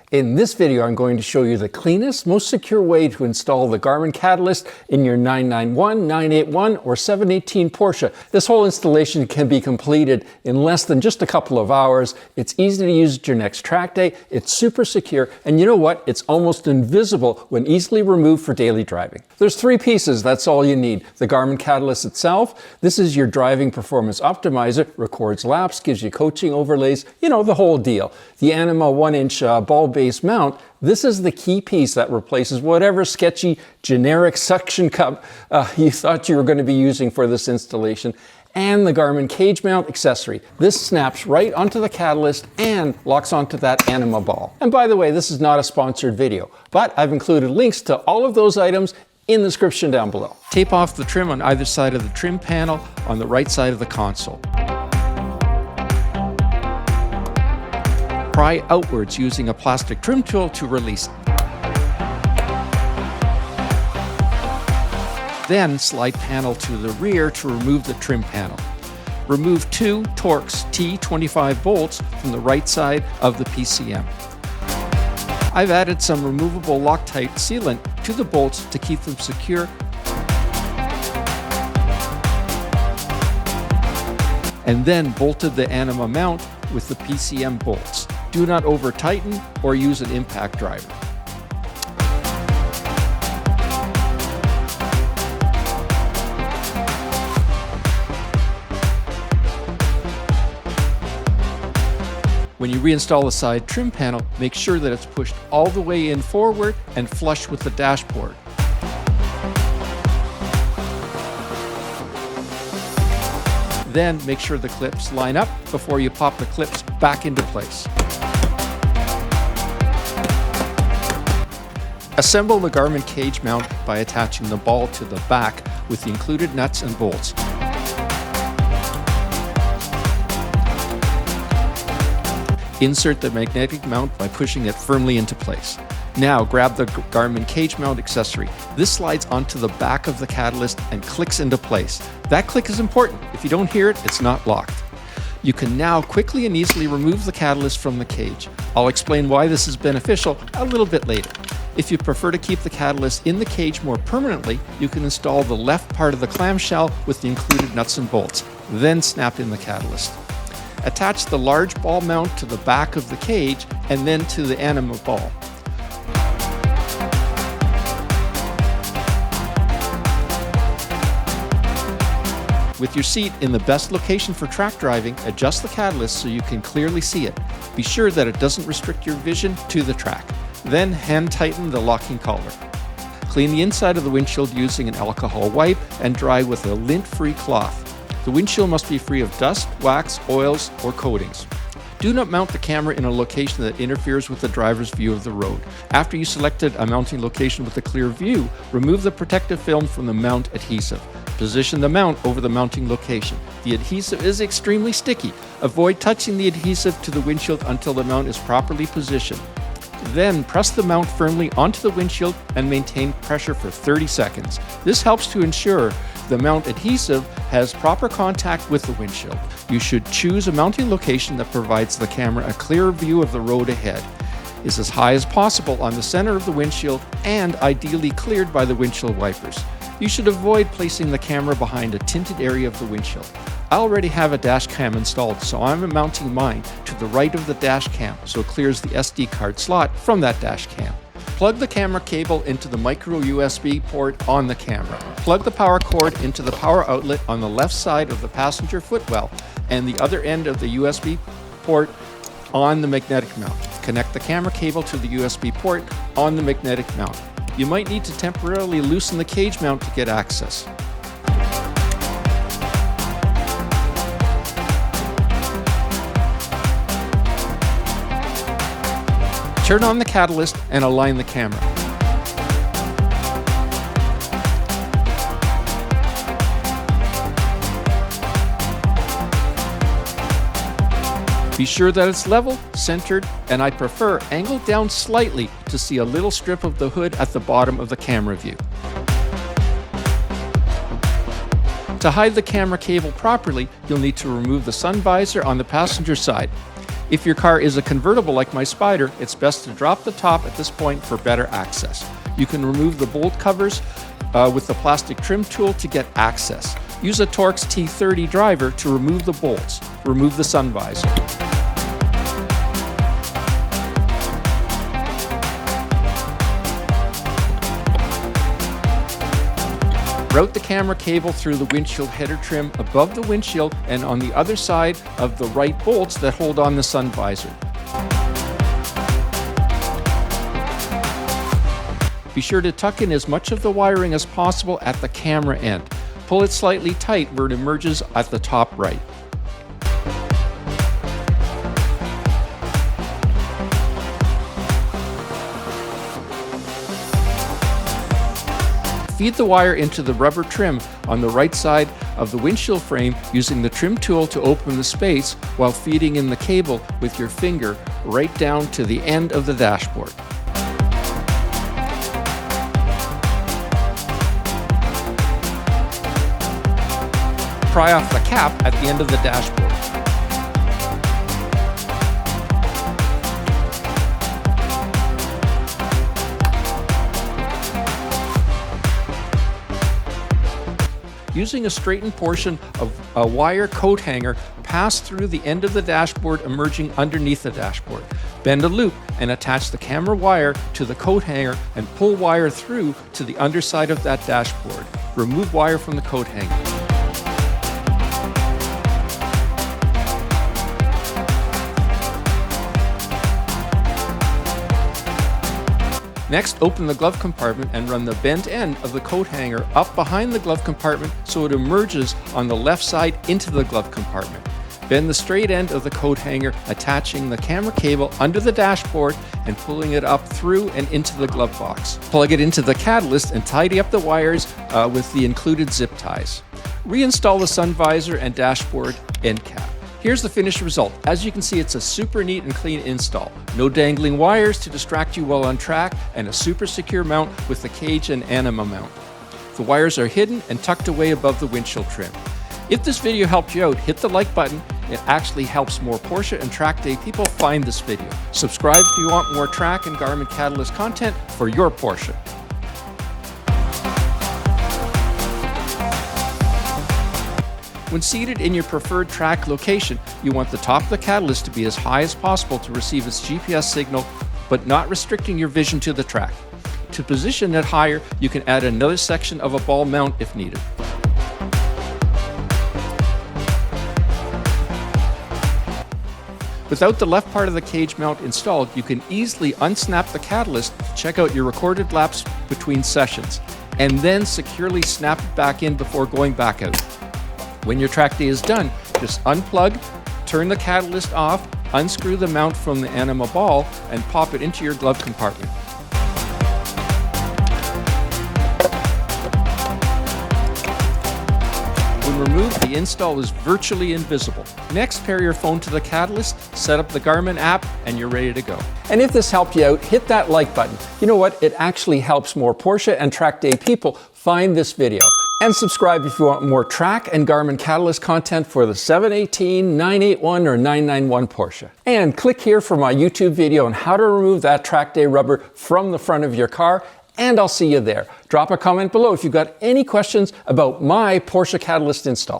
In this video, I'm going to show you the cleanest, most secure way to install the Garmin Catalyst in your 991, 981, or 718 Porsche. This whole installation can be completed in less than just a couple of hours. It's easy to use at your next track day, it's super secure, and you know what? It's almost invisible when easily removed for daily driving. There's three pieces, that's all you need. The Garmin Catalyst itself, this is your driving performance optimizer, records laps, gives you coaching overlays, you know, the whole deal. The Anima 1-inch ball base mount, this is the key piece that replaces whatever sketchy generic suction cup you thought you were going to be using for this installation. And the Garmin cage mount accessory. This snaps right onto the Catalyst and locks onto that Anima ball. And by the way, this is not a sponsored video, but I've included links to all of those items in the description down below. Tape off the trim on either side of the trim panel on the right side of the console. Pry outwards using a plastic trim tool to release it. Then slide panel to the rear to remove the trim panel. Remove two Torx T25 bolts from the right side of the PCM. I've added some removable Loctite sealant to the bolts to keep them secure. And then bolted the Anima mount with the PCM bolts. Do not over tighten or use an impact driver. When you reinstall the side trim panel, make sure that it's pushed all the way in forward and flush with the dashboard. Then make sure the clips line up before you pop the clips back into place. Assemble the Garmin cage mount by attaching the ball to the back with the included nuts and bolts. Insert the magnetic mount by pushing it firmly into place. Now grab the Garmin cage mount accessory. This slides onto the back of the Catalyst and clicks into place. That click is important. If you don't hear it, it's not locked. You can now quickly and easily remove the Catalyst from the cage. I'll explain why this is beneficial a little bit later. If you prefer to keep the Catalyst in the cage more permanently, you can install the left part of the clamshell with the included nuts and bolts, then snap in the Catalyst. Attach the large ball mount to the back of the cage and then to the Anima ball. With your seat in the best location for track driving, adjust the Catalyst so you can clearly see it. Be sure that it doesn't restrict your vision to the track. Then hand tighten the locking collar. Clean the inside of the windshield using an alcohol wipe and dry with a lint-free cloth. The windshield must be free of dust, wax, oils, or coatings. Do not mount the camera in a location that interferes with the driver's view of the road. After you selected a mounting location with a clear view, remove the protective film from the mount adhesive. Position the mount over the mounting location. The adhesive is extremely sticky. Avoid touching the adhesive to the windshield until the mount is properly positioned. Then press the mount firmly onto the windshield and maintain pressure for 30 seconds. This helps to ensure the mount adhesive has proper contact with the windshield. You should choose a mounting location that provides the camera a clear view of the road ahead, is as high as possible on the center of the windshield, and ideally cleared by the windshield wipers. You should avoid placing the camera behind a tinted area of the windshield. I already have a dash cam installed, so I'm mounting mine to the right of the dash cam so it clears the SD card slot from that dash cam. Plug the camera cable into the micro USB port on the camera. Plug the power cord into the power outlet on the left side of the passenger footwell and the other end of the USB port on the magnetic mount. Connect the camera cable to the USB port on the magnetic mount. You might need to temporarily loosen the cage mount to get access. Turn on the Catalyst and align the camera. Be sure that it's level, centered, and I prefer angled down slightly to see a little strip of the hood at the bottom of the camera view. To hide the camera cable properly, you'll need to remove the sun visor on the passenger side. If your car is a convertible like my Spider, it's best to drop the top at this point for better access. You can remove the bolt covers with the plastic trim tool to get access. Use a Torx T30 driver to remove the bolts. Remove the sun visor. Route the camera cable through the windshield header trim above the windshield and on the other side of the right bolts that hold on the sun visor. Be sure to tuck in as much of the wiring as possible at the camera end. Pull it slightly tight where it emerges at the top right. Feed the wire into the rubber trim on the right side of the windshield frame using the trim tool to open the space while feeding in the cable with your finger right down to the end of the dashboard. Pry off the cap at the end of the dashboard. Using a straightened portion of a wire coat hanger, pass through the end of the dashboard emerging underneath the dashboard. Bend a loop and attach the camera wire to the coat hanger and pull wire through to the underside of that dashboard. Remove wire from the coat hanger. Next, open the glove compartment and run the bent end of the coat hanger up behind the glove compartment so it emerges on the left side into the glove compartment. Bend the straight end of the coat hanger, attaching the camera cable under the dashboard and pulling it up through and into the glove box. Plug it into the Catalyst and tidy up the wires with the included zip ties. Reinstall the sun visor and dashboard end cap. Here's the finished result. As you can see, it's a super neat and clean install. No dangling wires to distract you while on track, and a super secure mount with the cage and Anima mount. The wires are hidden and tucked away above the windshield trim. If this video helped you out, hit the like button. It actually helps more Porsche and track day people find this video. Subscribe if you want more track and Garmin Catalyst content for your Porsche. When seated in your preferred track location, you want the top of the Catalyst to be as high as possible to receive its GPS signal, but not restricting your vision to the track. To position it higher, you can add another section of a ball mount if needed. Without the left part of the cage mount installed, you can easily unsnap the Catalyst to check out your recorded laps between sessions, and then securely snap it back in before going back out. When your track day is done, just unplug, turn the Catalyst off, unscrew the mount from the Anima ball, and pop it into your glove compartment. When removed, the install is virtually invisible. Next, pair your phone to the Catalyst, set up the Garmin app, and you're ready to go. And if this helped you out, hit that like button. You know what? It actually helps more Porsche and track day people find this video. And subscribe if you want more track and Garmin Catalyst content for the 718, 981, or 991 Porsche. And click here for my YouTube video on how to remove that track day rubber from the front of your car, and I'll see you there. Drop a comment below if you've got any questions about my Porsche Catalyst install.